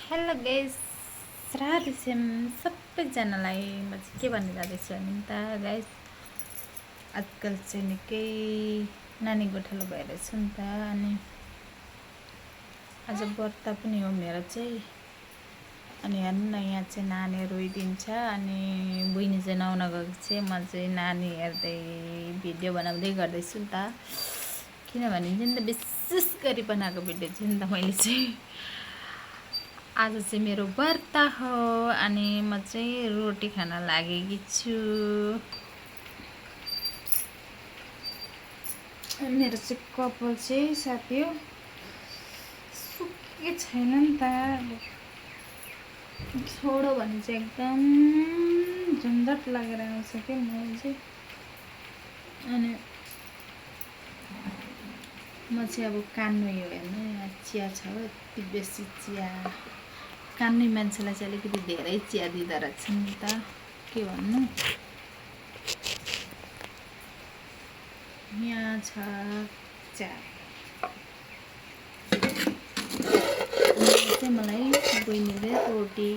Hello guys, Radheshyam सबैजनालाई म चाहिँ के भन्न जाँदैछु भने त गाइस, आजकल चाहिँ निकै नानी गोठालो भएर छु नि त। अनि आज व्रत पनि हो मेरो चाहिँ। अनि हेर्नु न, यहाँ चाहिँ नानी रोइदिन्छ अनि बहिनी चाहिँ नुहाउन गएको चाहिँ म चाहिँ नानी हेर्दै भिडियो बनाउँदै गर्दैछु नि त। किनभने चाहिँ नि त विशेष गरी बनाएको भिडियो चाहिँ नि त मैले चाहिँ आज चाहिँ मेरो व्रत हो अनि म चाहिँ रोटी खान लागेकी छु। मेरो चाहिँ कपाल चाहिँ साथी हो सुके छैन नि त। छोडो भने चाहिँ एकदम झन्झट लागेर आउँछ क्या म चाहिँ। अनि म चाहिँ अब कान्नु यो हेर्नु, यहाँ चिया छ हो, यति बेसी चिया। कान्ने मान्छेलाई चाहिँ अलिकति धेरै चिया दिँदो रहेछ नि त, के भन्नु। यहाँ छ चिया चाहिँ मलाई बहिनीले रोटी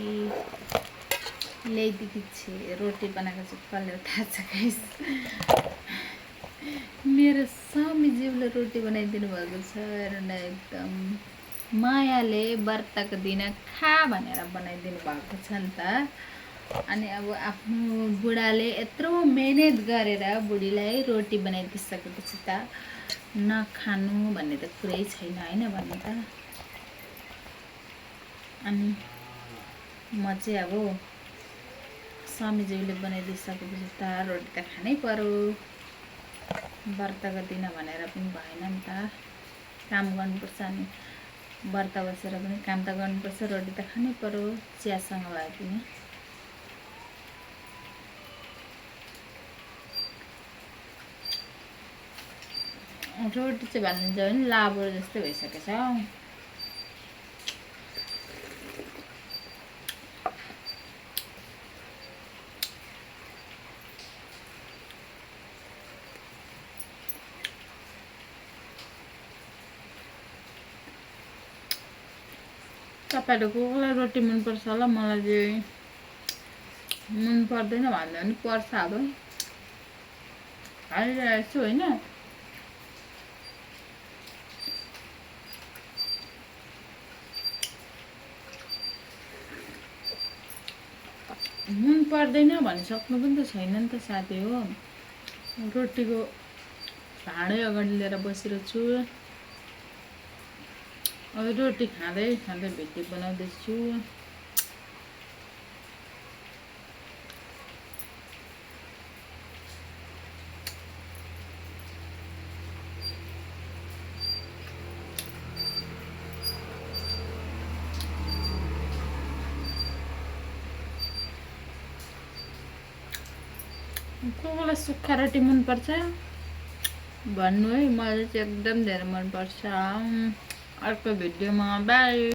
ल्याइदिएकी छे। रोटी बनाएको चाहिँ कसले थाहा छ गाइस। मेरो स्वामीज्यूले रोटी बनाइदिनु भएको छ र न एकदम मायाले व्रतको दिन खा भनेर बनाइदिनु भएको छ नि त। अनि अब आफ्नो बुढाले यत्रो मेहनत गरेर बुढीलाई रोटी बनाइदिइसकेपछि त नखानु भन्ने त कुरै छैन होइन भन्नु त। अनि म चाहिँ अब स्वामीज्यूले बनाइदिइसकेपछि त रोटी त खानै पर्यो। व्रतको दिन भनेर पनि भएन नि त, काम गर्नुपर्छ। अनि व्रत बसेर पनि काम त गर्नुपर्छ, रोटी त खानै पर्यो चियासँग भए पनि। रोटी चाहिँ भन्नुहुन्छ भने लाबो जस्तै भइसकेछ। तपाईँहरू को कोलाई रोटी मनपर्छ होला, मलाई चाहिँ मन पर्दैन भन्दा पनि पर्छ। अब खाइरहेको छु होइन। मन पर्दैन भनिसक्नु पनि त छैन नि त साथी हो। रोटीको भाँडै अगाडि लिएर बसिरहेको छु। अब रोटी खाँदै खाँदै भिडियो बनाउँदैछु। कोलाई सुक्खा रोटी मनपर्छ भन्नु है, मलाई चाहिँ एकदम धेरै मनपर्छ। अर्को भिडियोमा बाई।